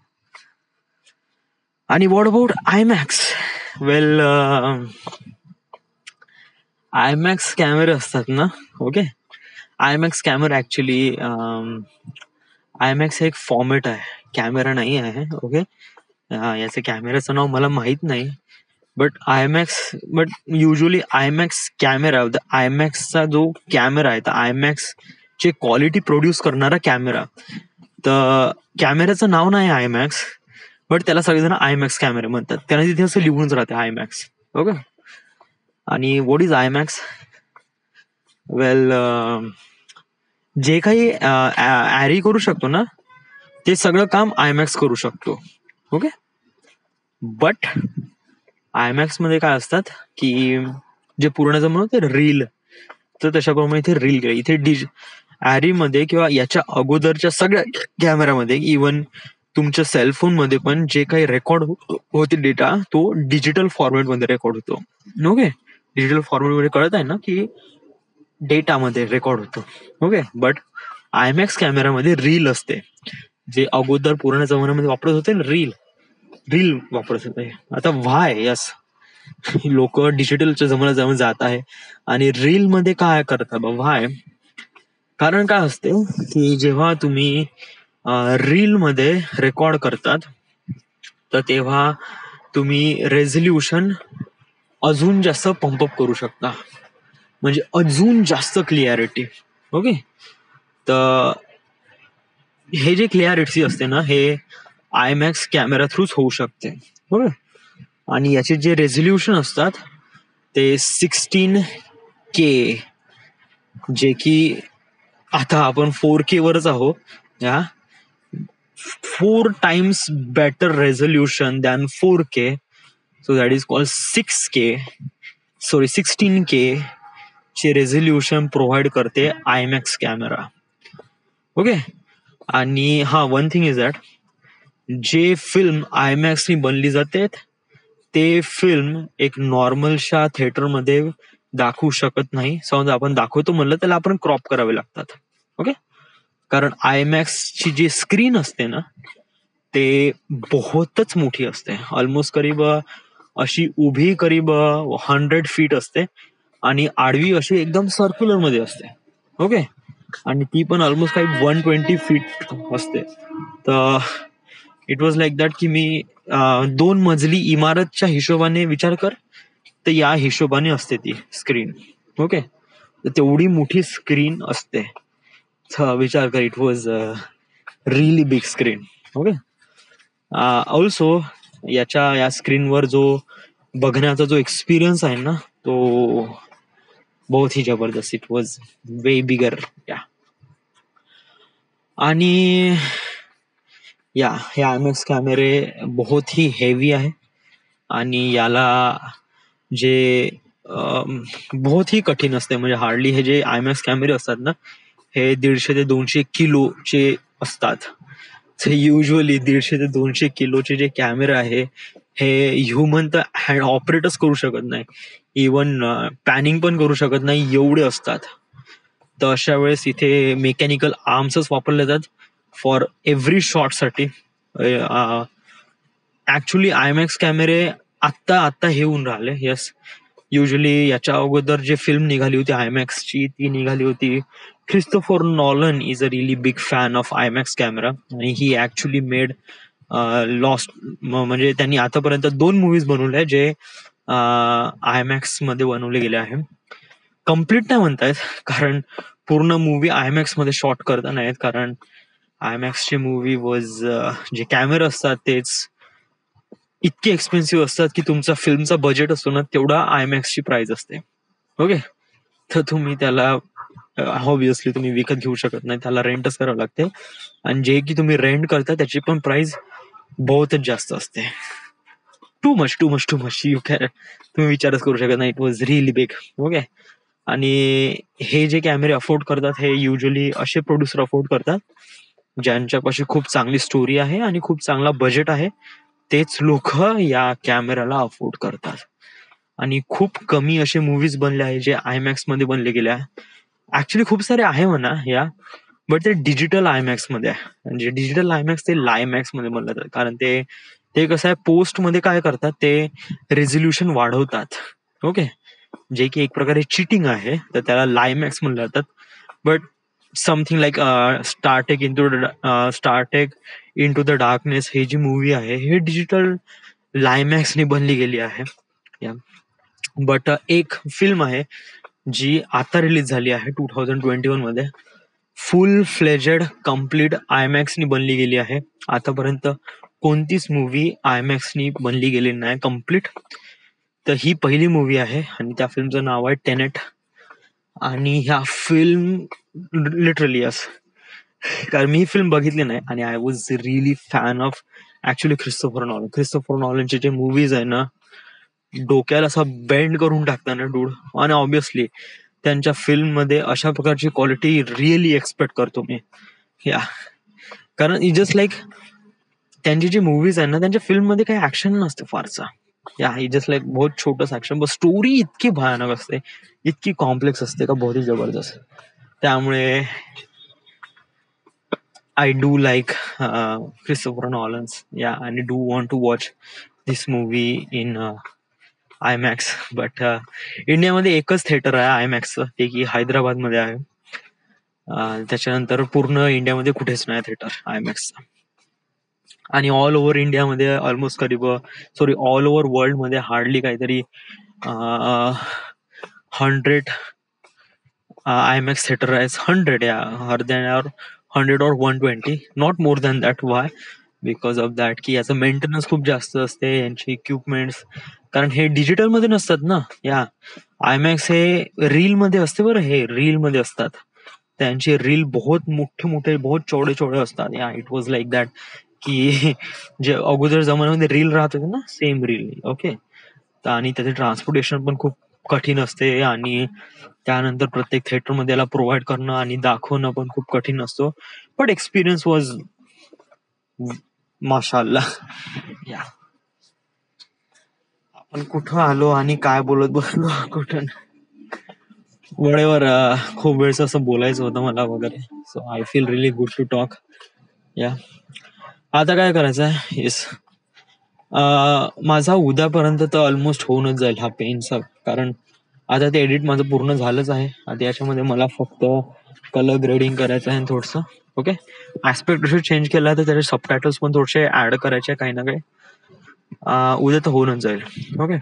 आणि what about IMAX? Well, IMAX कॅमेरे असतात ना, okay. IMAX camera actually IMAX हे एक फॉर्मॅट आहे, कॅमेरा नाही आहे. ओके. याचं कॅमेऱ्याचं नाव मला माहित नाही. बट युजली IMAX कॅमेरा, IMAXचा जो कॅमेरा आहे, तर IMAX चे क्वालिटी प्रोड्यूस करणारा कॅमेरा, तर कॅमेऱ्याचं नाव नाही IMAX, बट त्याला सगळेजण IMAX कॅमेरा म्हणतात. त्यांना तिथे असं लिहूनच राहते IMAX. ओके. आणि व्हॉट इज IMAX? वेल, जे काही ॲरी करू शकतो ना, ते सगळं काम IMAX करू शकतो. ओके. बट IMAX मध्ये काय असतात की जे पूर्ण जमवलं ते रील, तर तशाप्रमाणे इथे रील केलं. इथे ॲरी मध्ये किंवा याच्या अगोदरच्या सगळ्या कॅमेरामध्ये, इवन तुमच्या सेलफोन मध्ये पण जे काही रेकॉर्ड होते डेटा, तो डिजिटल फॉर्मॅट मध्ये रेकॉर्ड होतो. ओके. डिजिटल फॉर्मॅट मध्ये कळत आहे ना की डेटामध्ये रेकॉर्ड होतो. ओके. बट IMAX कॅमेरामध्ये रील असते, जे अगोदर पुराण्या जमान्यामध्ये वापरत होते ना, रील वापरत होते. आता व्हाय? यस, लोक डिजिटलच्या जमान्यात जात आहे आणि रील मध्ये काय करतात? व्हाय? कारण काय असते की जेव्हा तुम्ही रील मध्ये रेकॉर्ड करतात तर तेव्हा तुम्ही रेझोल्युशन अजून जास्त पंपअप करू शकता, म्हणजे अजून जास्त क्लिअरिटी. ओके. तर हे जे क्लिअरिटी असते ना हे आयमॅक्स कॅमेरा थ्रूच होऊ शकते. ओके. आणि याचे जे रेझोल्युशन असतात ते 16K, जे की आता आपण 4K वरच आहोत. या 4 times better resolution than 4K, so that is called 6K, sorry 16K चे रेझोल्युशन प्रोव्हाइड करते आयमॅक्स कॅमेरा. ओके. आणि हा वन थिंग इज दॅट जे फिल्म आयमॅक्सनी बनली जाते ते फिल्म एक नॉर्मलच्या थिएटरमध्ये दाखवू शकत नाही. समजा आपण दाखवतो म्हणलं त्याला आपण क्रॉप करावे लागतात. ओके. कारण आयमॅक्सची जी स्क्रीन असते ना ते बहुतच मोठी असते, ऑलमोस्ट करीब अशी उभी करीब 100 feet असते आणि आडवी अशी एकदम सर्क्युलर मध्ये असते. ओके. आणि ती पण ऑलमोस्ट काही 120 feet असते. तर इट वॉज लाईक दॅट की मी 2 मजली इमारतच्या हिशोबाने विचार कर, तर या हिशोबाने असते ती स्क्रीन. ओके. तर तेवढी मोठी स्क्रीन असते. विचार कर, it was really big screen. Okay. Also या स्क्रीनवर जो बघण्याचा जो एक्सपिरियन्स आहे ना तो बहुत ही जबरदस्त. इट वॉज वे बिगर. या आणि या हे आयमॅक्स कॅमेरे बहुत ही हेवी आहे आणि याला जे बहुत ही कठीण असते, म्हणजे हार्डली हे जे आयमॅक्स कॅमेरे असतात ना हे 150 ते 200 किलोचे असतात. युजली 150 ते 200 किलोचे जे कॅमेरे आहे हे ह्युमन तर हँड ऑपरेटच करू शकत नाही, इवन पॅनिंग पण करू शकत नाही, एवढे असतात. तर अशा वेळेस इथे मेकॅनिकल आर्म्सच वापरले जातात फॉर एव्हरी शॉटसाठी. ऍक्च्युली आयमॅक्स कॅमेरे आत्ता आत्ता हे होऊन राहिले. यस, युजली याच्या अगोदर जे फिल्म निघाली होती आयमॅक्सची ती निघाली होती. Christopher Nolan is a really big fan of IMAX camera आणि ही ऍक्च्युली मेड लॉस्ट, म्हणजे त्यांनी आतापर्यंत 2 movies बनवल्या जे आयमॅक्स मध्ये बनवले गेले आहे. कम्प्लीट नाही म्हणतायत कारण पूर्ण मूवी आयमॅक्स मध्ये शॉट करता नाहीत, कारण आयमॅक्सचे मूवी वॉज जे कॅमेरे असतात तेच इतके एक्सपेन्सिव्ह असतात की तुमचा फिल्मचा बजेट असतो ना तेवढा आयमॅक्सची प्राइस असते. ओके. तर तुम्ही त्याला ऑब्विसली तुम्ही विकत घेऊ शकत नाही, त्याला रेंटच करावं लागते आणि जे की तुम्ही रेंट करता त्याची पण प्राइस बहुतच जास्त असते. Too much too much too much you can, तुम्ही विचारच करू शकत नाही. It was really big. Okay. आणि हे जे कॅमेरे अफोर्ड करतात हे युजली असे प्रोड्युसर अफोर्ड करतात ज्यांच्यापाशी खूप चांगली स्टोरी आहे आणि खूप चांगला बजेट आहे, तेच लोक या कॅमेराला अफोर्ड करतात. आणि खूप कमी असे मूवीज बनले आहे जे आयमॅक्स मध्ये बनले गेले आहे. ऍक्च्युली खूप सारे आहे म्हणा या, बट ते डिजिटल आयमॅक्स मध्ये आहे. म्हणजे डिजिटल आयमॅक्स ते लायमॅक्स मध्ये बनलं जातं, कारण ते ते कसं आहे पोस्ट मध्ये काय करतात ते रेझोल्युशन वाढवतात. ओके. जे की एक प्रकारे चिटिंग आहे, तर त्याला लायमॅक्स म्हणलं जातात. But something like Star Trek into the darkness ही जी मूवी आहे हे डिजिटल लायमॅक्सने बनली गेली आहे. बट एक फिल्म आहे जी आता रिलीज झाली आहे 2021 मध्ये, फुल फ्लेजेड कम्प्लीट आयमॅक्सनी बनली गेली आहे. आतापर्यंत कोणतीच मूवी आयमॅक्सनी बनली गेली नाही कम्प्लीट. तर ही पहिली मूवी आहे आणि त्या फिल्मचं नाव आहे टेनेट. आणि ह्या फिल्म लिटरली यस, कारण मी फिल्म बघितली नाही आणि I was really fan of actually Christopher Nolan. Christopher नॉलनचे जे मूवीज आहे ना डोक्याला असा बेंड करून टाकता ना डूड. आणि ऑब्विसली त्यांच्या फिल्म मध्ये अशा प्रकारची क्वालिटी रिअली एक्सपेक्ट करतो मी. या कारण इट जस्ट लाईक त्यांची जी मूवीज आहे ना त्यांच्या फिल्म मध्ये काही ऍक्शन नसते फारसा. या इट जस्ट लाईक बहुत छोटस ऍक्शन, बट स्टोरी इतकी भयानक असते, इतकी कॉम्प्लेक्स असते का बहुत ही जबरदस्त. त्यामुळे I do like Christopher Nolan's. Yeah आणि do want to watch this movie in IMAX. But इंडियामध्ये एकच थिएटर आहे आयमॅक्सचं, ते की हैदराबाद मध्ये आहे. त्याच्यानंतर पूर्ण इंडियामध्ये कुठेच नाही थिएटर आयमॅक्सचा. आणि ऑल ओव्हर इंडियामध्ये ऑलमोस्ट ऑल ओव्हर वर्ल्ड मध्ये हार्डली काहीतरी 100 IMAX theater is 100, yeah, or than or 100 or 120, not more than that. Why? Because of that की याचं मेंटेनन्स खूप जास्त असते, यांची इक्विपमेंट्स, कारण हे डिजिटल मध्ये नसतात ना. या आयमॅक्स हे रील मध्ये असते बरं, हे रील मध्ये असतात. त्यांचे रील बहुत मोठे मोठे बहुत चौडे चौडे असतात. या इट वॉज लाईक दॅट की जे अगोदर जमान्यामध्ये रील राहत होते ना, सेम रील. ओके. आणि त्याचे ट्रान्सपोर्टेशन पण खूप कठीण असते, आणि त्यानंतर प्रत्येक थिएटरमध्ये याला प्रोव्हाइड करणं आणि दाखवणं पण खूप कठीण असतो. बट एक्सपिरियन्स वॉज माशाल्लाह. या आपण कुठं आलो आणि काय बोलत बसलो कुठं वडेवर. खूप वेळच असं बोलायचं होतं मला वगैरे. So I feel really good to talk. Yeah आता काय करायचं आहे, येस, माझा उद्यापर्यंत तर ऑलमोस्ट होऊनच जाईल हा पेनचा, कारण आता ते एडिट माझं पूर्ण झालंच आहे. आता याच्यामध्ये मला फक्त कलर ग्रेडिंग करायचं आहे थोडंसं. ओके. ऍस्पेक्ट रेशो चेंज केला तर त्याचे सबटायटल्स पण थोडेसे ऍड करायचे काही ना काही. उद्या तर होऊनच जाईल. ओके.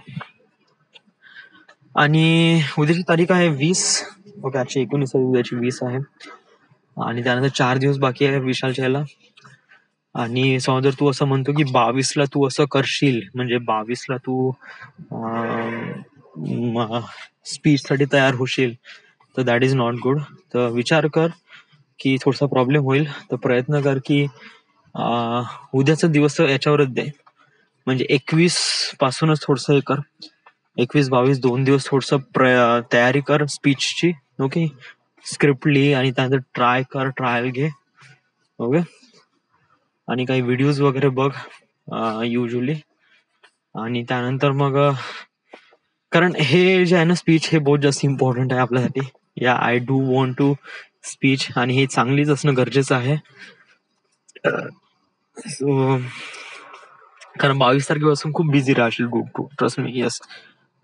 आणि उद्याची तारीख आहे 20. ओके. आजची 19 आहे, उद्याची 20 आहे. आणि त्यानंतर 4 दिवस बाकी आहे विशालच्या याला. आणि समजा जर तू असं म्हणतो की 22ला तू असं करशील, म्हणजे 22ला तू स्पीच साठी तयार होशील, तर दॅट इज नॉट गुड. तर विचार कर की थोडासा प्रॉब्लेम होईल, तर प्रयत्न कर की उद्याचा दिवस याच्यावरच दे. म्हणजे 21 पासूनच थोडस हे कर. 21-22 2 दिवस थोडस तयारी कर स्पीचची. ओके. स्क्रिप्ट लिही आणि त्यानंतर ट्रायल घे. ओके. आणि काही व्हिडिओज वगैरे बघ युजली. आणि त्यानंतर मग, कारण हे जे आहे ना स्पीच, हे बहुत जास्त इम्पॉर्टंट आहे आपल्यासाठी. Yeah I do want to speech, आणि हे चांगलीच असणं गरजेचं आहे. सो कारण 22 तारखेपासून खूप बिझी राहशील तू, ट्रस्ट मी. येस.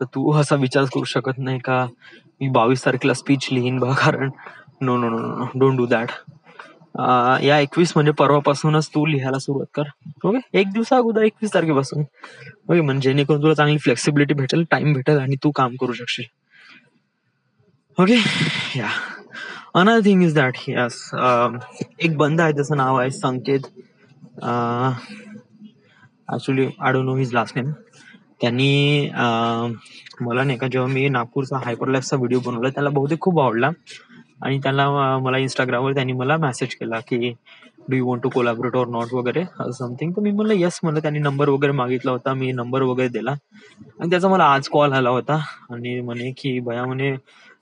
तर तू असा विचार करू शकत नाही का मी 22 तारखेला स्पीच लिहीन बा, कारण no no no no, don't do that. Yeah 21 म्हणजे परवापासूनच तू लिहायला सुरुवात कर. ओके. एक दिवसा अगोदर 21 तारखेपासून. ओके. म्हणजे जेणेकरून तुला चांगली फ्लेक्सिबिलिटी भेटेल, टाइम भेटेल, आणि तू काम करू शकशील. Okay. Yeah another thing is that, yes, एक बंदा आहे, त्याचं नाव आहे Sanket. Actually I don't know his last name. त्यांनी मला नाही का, जेव्हा मी नागपूरचा हायपरलॅक्सचा व्हिडिओ बनवला, त्याला बहुतेक खूप आवडला. आणि त्याला मला इंस्टाग्रामवर त्यांनी मला मेसेज केला की do you want to collaborate or not वगैरे समथिंग. तर मी म्हणलं येस. म्हणलं त्यांनी नंबर वगैरे मागितला होता, मी नंबर वगैरे दिला. आणि त्याचा मला आज कॉल आला होता, आणि म्हणे की भैया, म्हणे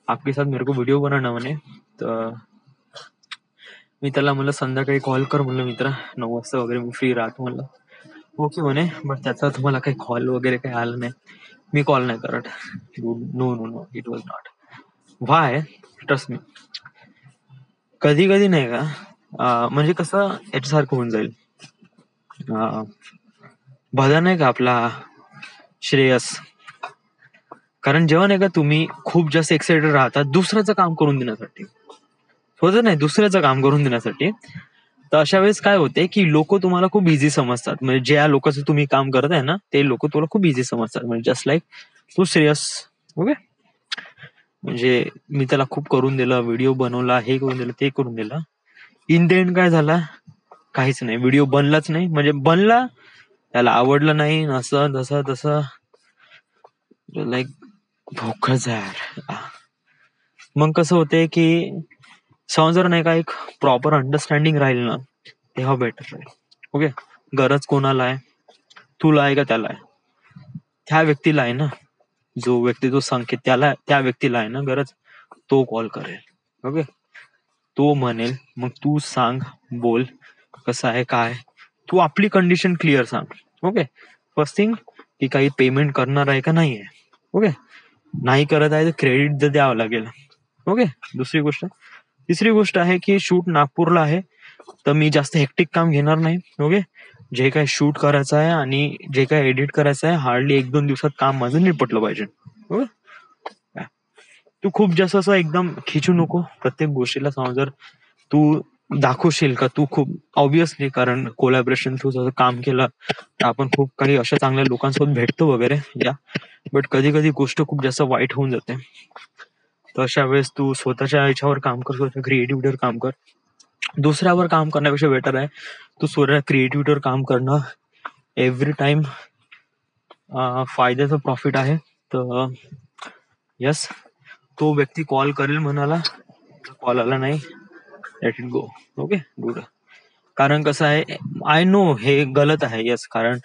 आपके साथ मेरे को व्हिडिओ बनाना म्हणे. तर मी त्याला म्हणलं संध्याकाळी कॉल कर म्हणलं मित्रा, 9 वाजता वगैरे मी फ्री राहतो म्हणलं. ओके म्हणे. बट त्याचा तुम्हाला काही कॉल वगैरे काही आलं नाही. मी कॉल नाही करत. No no no, it was not. Why? Trust me. कधी कधी नाही का, म्हणजे कसं याच्यासारखं होऊन जाईल. भला नाही का आपला श्रेयस, कारण जेव्हा नाही का तुम्ही खूप जास्त एक्साइटेड राहतात दुसऱ्याचं काम करून देण्यासाठी, होत नाही, दुसऱ्याचं काम करून देण्यासाठी, तर अशा वेळेस काय होते की लोक तुम्हाला खूप इझी समजतात. म्हणजे ज्या लोकांचं तुम्ही काम करत आहे ना, ते लोक तुम्हाला खूप इझी समजतात. म्हणजे जस्ट लाईक तू श्रेयस. ओके. म्हणजे मी त्याला खूप करून दिलं, व्हिडिओ बनवला, हे करून दिलं, ते करून दिलं. इन द एंड काय झाला, काहीच नाही. व्हिडिओ बनलाच नाही. म्हणजे बनला, त्याला आवडलं नाही, असं तसं तसं. लाईक भोकच यार. मग कसं होते की समजा नाही का, एक प्रॉपर अंडरस्टँडिंग राहील ना, तेव्हा बेटर राहील. ओके. गरज कोणाला आहे, तुला आहे का त्याला आहे? त्या व्यक्तीला आहे ना, जो व्यक्ती तो संकेत, त्याला, त्या व्यक्तीला आहे ना गरज, तो कॉल करेल. ओके. तो म्हणेल, मग तू सांग, बोल कसं आहे काय, तू आपली कंडिशन क्लिअर सांग. ओके. फर्स्ट थिंग की काही पेमेंट करणार आहे का नाही आहे. ओके. नाही करत आहे तर क्रेडिट तर द्यावं लागेल. ओके. दुसरी गोष्ट. तिसरी गोष्ट आहे की शूट नागपूरला आहे, तर मी जास्त हेक्टिक काम घेणार नाही. ओके. जे काही शूट करायचं आहे आणि जे काही एडिट करायचं आहे, हार्डली 1-2 दिवसात काम माझं निपटलं पाहिजे. ओके. तू खूप जास्त असं एकदम खिचू नको प्रत्येक गोष्टीला. समज जर तू दाखवशील का तू खूप ऑब्विसली, कारण कोलॅबरेशन थ्रू जसं काम केलं तर आपण खूप काही अशा चांगल्या लोकांसोबत भेटतो वगैरे या, बट कधी कधी गोष्ट खूप जास्त वाईट होऊन जाते. तर अशा वेळेस तू स्वतःच्या याच्यावर काम कर, स्वतःच्या क्रिएटिव्हिटीवर काम कर. दुसऱ्यावर काम करण्यापेक्षा बेटर आहे तू स्वतः क्रिएटिव्हिटीवर काम करणं. एव्हरी टाइम फायद्याचं प्रॉफिट आहे. तर यस, तो व्यक्ती कॉल करेल म्हणाला, कॉल आला नाही, let it go. Okay good. कारण कसं आहे, आय नो हे गलत आहे. यस, कारण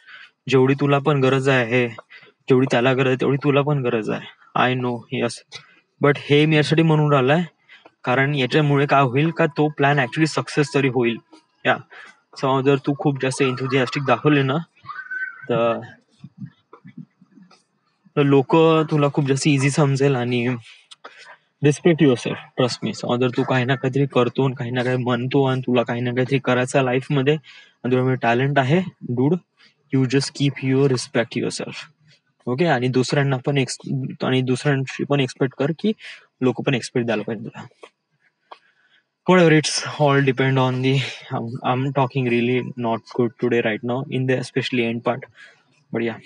जेवढी तुला पण गरज आहे, जेवढी त्याला गरज आहे तेवढी तुला पण गरज आहे. I know. यस, बट हे मी यासाठी म्हणून राहिलाय कारण याच्यामुळे काय होईल का तो प्लॅन ऍक्च्युली सक्सेस तरी होईल. या समज जर तू खूप जास्त एन्थुझियास्टिक दाखवले ना तर लोक तुला खूप जास्त इझी समजेल आणि रिस्पेक्ट युअरसेल्फ. Trust me. समज जर तू काही ना काहीतरी करतो, काही ना काही म्हणतो आणि तुला काही ना काहीतरी करायचं लाईफ मध्ये आणि तुझ्यामध्ये टॅलेंट आहे, dude, you just keep your respect yourself. Okay. आणि दुसऱ्यांना पण आणि दुसऱ्यांशी पण एक्सपेक्ट कर की लोक पण एक्सपेक्ट द्यायला पाहिजे तुला. Whatever, it's all depend on the I'm talking really not good today right now in the especially end part, but yeah.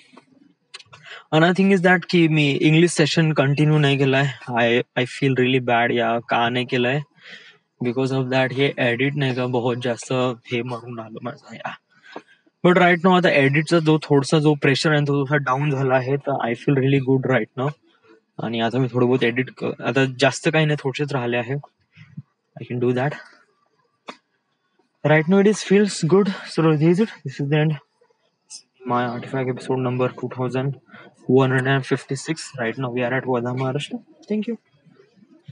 Another thing is that की मी इंग्लिश सेशन कंटिन्यू नाही केलाय. I feel relief bad. या का नाही केलाय? Because of that हे edit नाही का बहुत जास्त हे मारून आलं माझं. या बट राईट नाव आता एडिटचा जो थोडासा जो प्रेशर आहे तो थोडासा डाऊन झाला आहे. तर I feel really good right now. आणि आता मी थोडं बहुत एडिट आता जास्त काही नाही, थोडेसेच राहिले आहे. I can do that. Right now it is feels good. So this is the end. My artifact episode number 2156. Right now we are at Wadha, Maharashtra. Thank you.